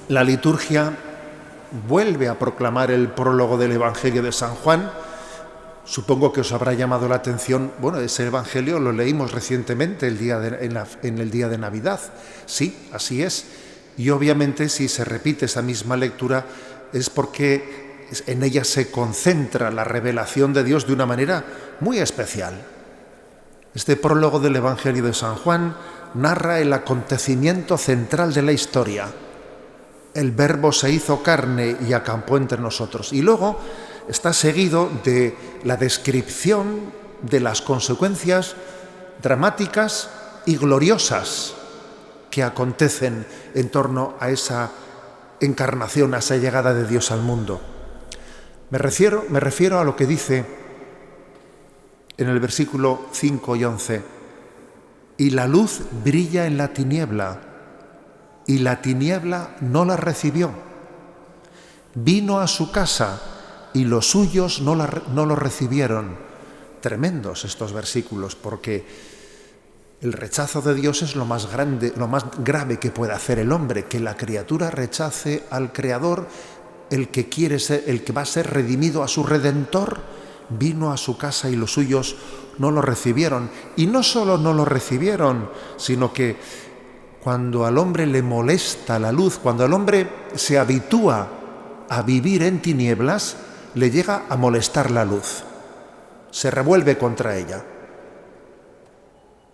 La liturgia vuelve a proclamar el prólogo del Evangelio de San Juan. Supongo que os habrá llamado la atención, bueno, ese Evangelio lo leímos recientemente en el día de Navidad. Sí, así es. Y obviamente si se repite esa misma lectura es porque en ella se concentra la revelación de Dios de una manera muy especial. Este prólogo del Evangelio de San Juan narra el acontecimiento central de la historia. El Verbo se hizo carne y acampó entre nosotros. Y luego está seguido de la descripción de las consecuencias dramáticas y gloriosas que acontecen en torno a esa encarnación, a esa llegada de Dios al mundo. Me refiero a lo que dice en el versículo 5 y 11. Y la luz brilla en la tiniebla, y la tiniebla no la recibió. Vino a su casa, y los suyos no lo recibieron. Tremendos estos versículos, porque el rechazo de Dios es lo más grave que puede hacer el hombre, que la criatura rechace al Creador, el que va a ser redimido, a su Redentor. Vino a su casa y los suyos no lo recibieron. Y no solo no lo recibieron, sino que cuando al hombre le molesta la luz, cuando el hombre se habitúa a vivir en tinieblas, le llega a molestar la luz. Se revuelve contra ella.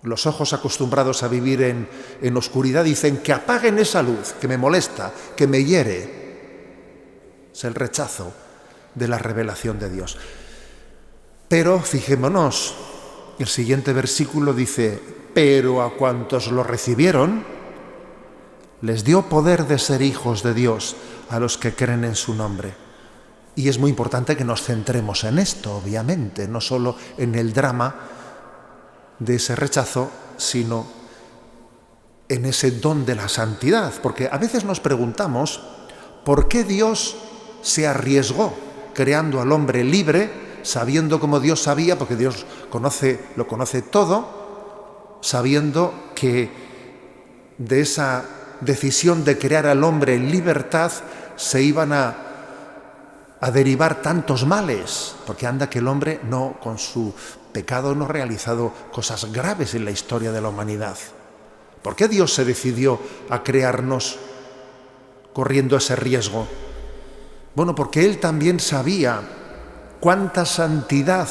Los ojos acostumbrados a vivir en oscuridad dicen que apaguen esa luz, que me molesta, que me hiere. Es el rechazo de la revelación de Dios. Pero fijémonos, el siguiente versículo dice: pero a cuantos lo recibieron, les dio poder de ser hijos de Dios, a los que creen en su nombre. Y es muy importante que nos centremos en esto, obviamente, no solo en el drama de ese rechazo, sino en ese don de la santidad. Porque a veces nos preguntamos por qué Dios se arriesgó creando al hombre libre, sabiendo como Dios sabía, porque Dios lo conoce todo, sabiendo que de esa decisión de crear al hombre en libertad se iban a derivar tantos males, porque anda que el hombre con su pecado no ha realizado cosas graves en la historia de la humanidad. ¿Por qué Dios se decidió a crearnos corriendo ese riesgo? Bueno, porque Él también sabía cuánta santidad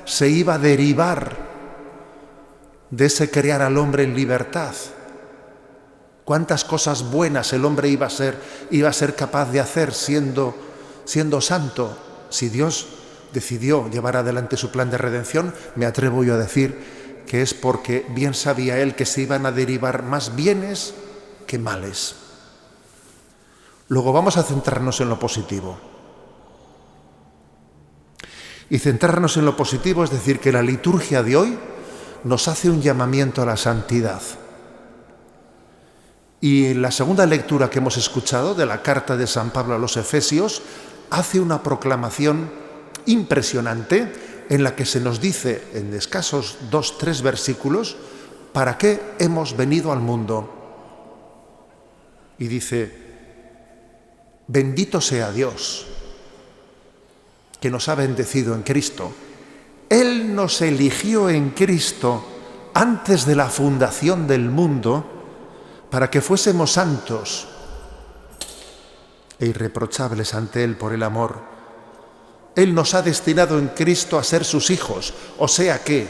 se iba a derivar de ese crear al hombre en libertad. Cuántas cosas buenas el hombre iba a ser capaz de hacer siendo santo. Si Dios decidió llevar adelante su plan de redención, me atrevo yo a decir que es porque bien sabía Él que se iban a derivar más bienes que males. Luego vamos a centrarnos en lo positivo. Y centrarnos en lo positivo es decir que la liturgia de hoy nos hace un llamamiento a la santidad. Y la segunda lectura que hemos escuchado de la carta de San Pablo a los Efesios hace una proclamación impresionante en la que se nos dice en escasos 2-3 versículos para qué hemos venido al mundo. Y dice: bendito sea Dios, que nos ha bendecido en Cristo. Él nos eligió en Cristo antes de la fundación del mundo para que fuésemos santos e irreprochables ante Él por el amor. Él nos ha destinado en Cristo a ser sus hijos, o sea que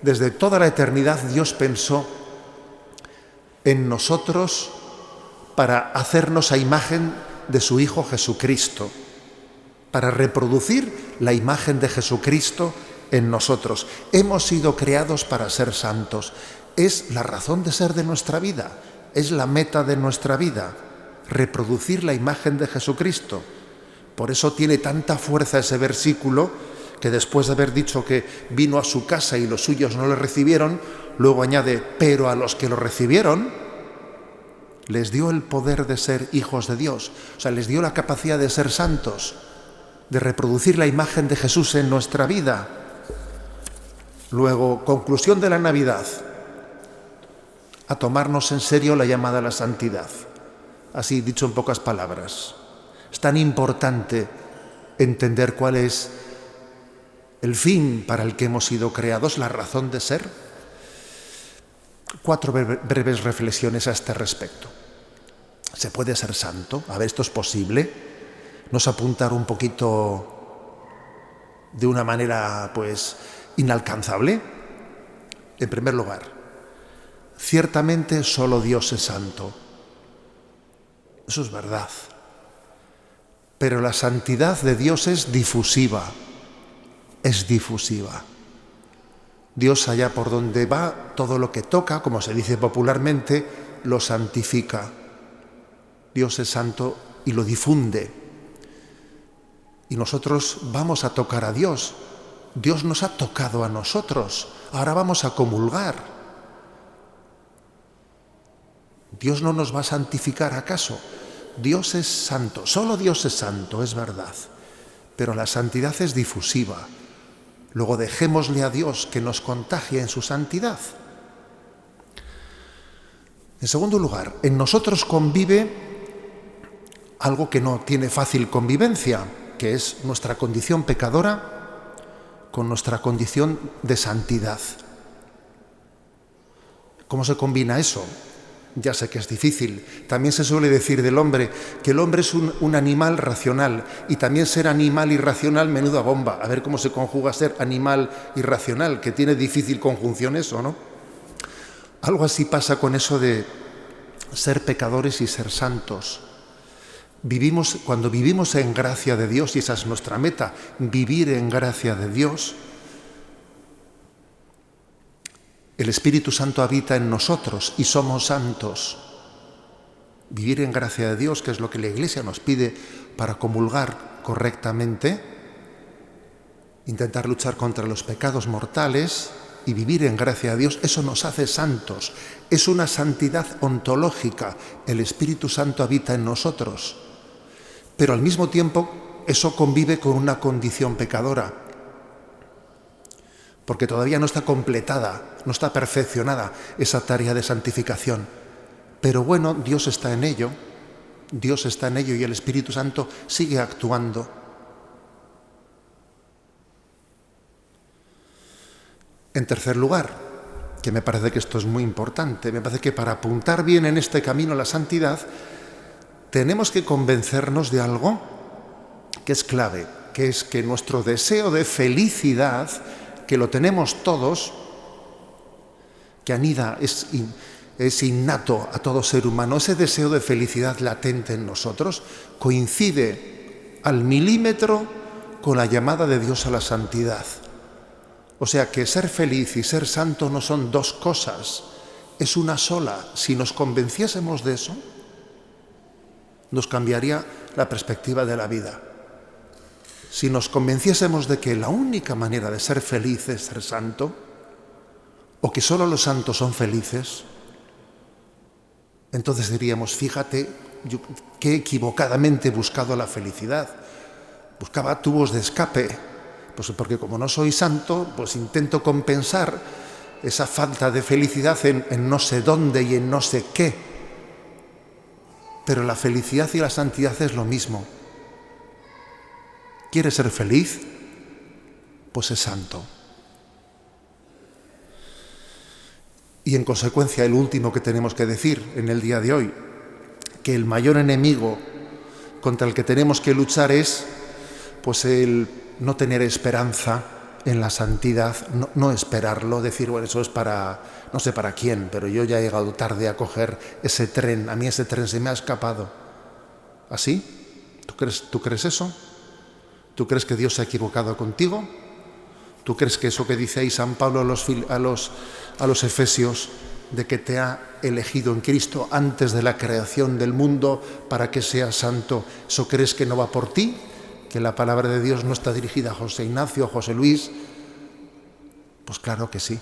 desde toda la eternidad Dios pensó en nosotros para hacernos a imagen de su Hijo Jesucristo, para reproducir la imagen de Jesucristo en nosotros. Hemos sido creados para ser santos. Es la razón de ser de nuestra vida, es la meta de nuestra vida, reproducir la imagen de Jesucristo. Por eso tiene tanta fuerza ese versículo, que después de haber dicho que vino a su casa y los suyos no le recibieron, luego añade: pero a los que lo recibieron, les dio el poder de ser hijos de Dios. O sea, les dio la capacidad de ser santos, de reproducir la imagen de Jesús en nuestra vida. Luego, conclusión de la Navidad: a tomarnos en serio la llamada a la santidad, así dicho en pocas palabras. Es tan importante entender cuál es el fin para el que hemos sido creados, la razón de ser. 4 breves reflexiones a este respecto. ¿Se puede ser santo? A ver, ¿esto es posible? ¿Nos apuntar un poquito de una manera, pues, inalcanzable? En primer lugar, ciertamente solo Dios es santo. Eso es verdad. Pero la santidad de Dios es difusiva. Es difusiva. Dios, allá por donde va, todo lo que toca, como se dice popularmente, lo santifica. Dios es santo y lo difunde. Y nosotros vamos a tocar a Dios. Dios nos ha tocado a nosotros. Ahora vamos a comulgar. ¿Dios no nos va a santificar acaso? Dios es santo, solo Dios es santo, es verdad. Pero la santidad es difusiva. Luego dejémosle a Dios que nos contagie en su santidad. En segundo lugar, en nosotros convive algo que no tiene fácil convivencia, que es nuestra condición pecadora con nuestra condición de santidad. ¿Cómo se combina eso? Ya sé que es difícil. También se suele decir del hombre que el hombre es un animal racional, y también ser animal irracional, menuda bomba. A ver cómo se conjuga ser animal irracional, que tiene difícil conjunción eso, ¿no? Algo así pasa con eso de ser pecadores y ser santos. Cuando vivimos en gracia de Dios, y esa es nuestra meta, vivir en gracia de Dios, el Espíritu Santo habita en nosotros y somos santos. Vivir en gracia de Dios, que es lo que la Iglesia nos pide para comulgar correctamente, intentar luchar contra los pecados mortales y vivir en gracia de Dios, eso nos hace santos. Es una santidad ontológica. El Espíritu Santo habita en nosotros. Pero al mismo tiempo, eso convive con una condición pecadora, porque todavía no está completada, no está perfeccionada esa tarea de santificación. Pero bueno, Dios está en ello y el Espíritu Santo sigue actuando. En tercer lugar, que me parece que esto es muy importante, me parece que para apuntar bien en este camino a la santidad, tenemos que convencernos de algo que es clave, que es que nuestro deseo de felicidad, que lo tenemos todos, que anida, es innato a todo ser humano, ese deseo de felicidad latente en nosotros, coincide al milímetro con la llamada de Dios a la santidad. O sea que ser feliz y ser santo no son dos cosas, es una sola. Si nos convenciésemos de eso, nos cambiaría la perspectiva de la vida. Si nos convenciésemos de que la única manera de ser feliz es ser santo, o que solo los santos son felices, entonces diríamos, fíjate, yo que equivocadamente he buscado la felicidad. Buscaba tubos de escape, pues porque como no soy santo, pues intento compensar esa falta de felicidad en no sé dónde y en no sé qué. Pero la felicidad y la santidad es lo mismo. ¿Quieres ser feliz? Pues es santo. Y en consecuencia, el último que tenemos que decir en el día de hoy, que el mayor enemigo contra el que tenemos que luchar es pues el no tener esperanza en la santidad, no esperarlo, decir, bueno, eso es para, no sé para quién, pero yo ya he llegado tarde a coger ese tren, a mí ese tren se me ha escapado. ¿Así? ¿Tú crees eso? ¿Tú crees que Dios se ha equivocado contigo? ¿Tú crees que eso que dice ahí San Pablo a los Efesios, de que te ha elegido en Cristo antes de la creación del mundo para que seas santo, eso crees que no va por ti? ¿Que la palabra de Dios no está dirigida a José Ignacio, a José Luis? Pues claro que sí.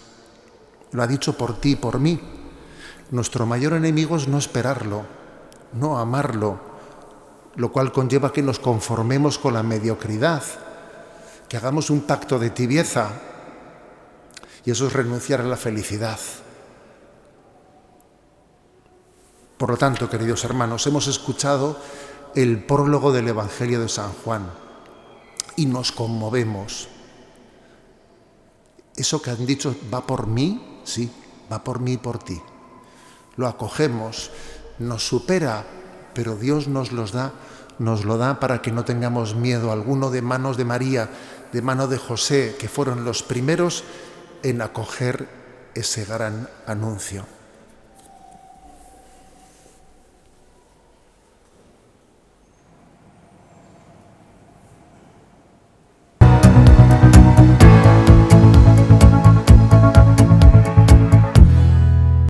Lo ha dicho por ti y por mí. Nuestro mayor enemigo es no esperarlo, no amarlo, lo cual conlleva que nos conformemos con la mediocridad, que hagamos un pacto de tibieza, y eso es renunciar a la felicidad. Por lo tanto, queridos hermanos, hemos escuchado el prólogo del Evangelio de San Juan y nos conmovemos. Eso que han dicho va por mí, sí, va por mí y por ti. Lo acogemos, nos supera, pero Dios nos lo da para que no tengamos miedo alguno, de manos de María, de mano de José, que fueron los primeros en acoger ese gran anuncio.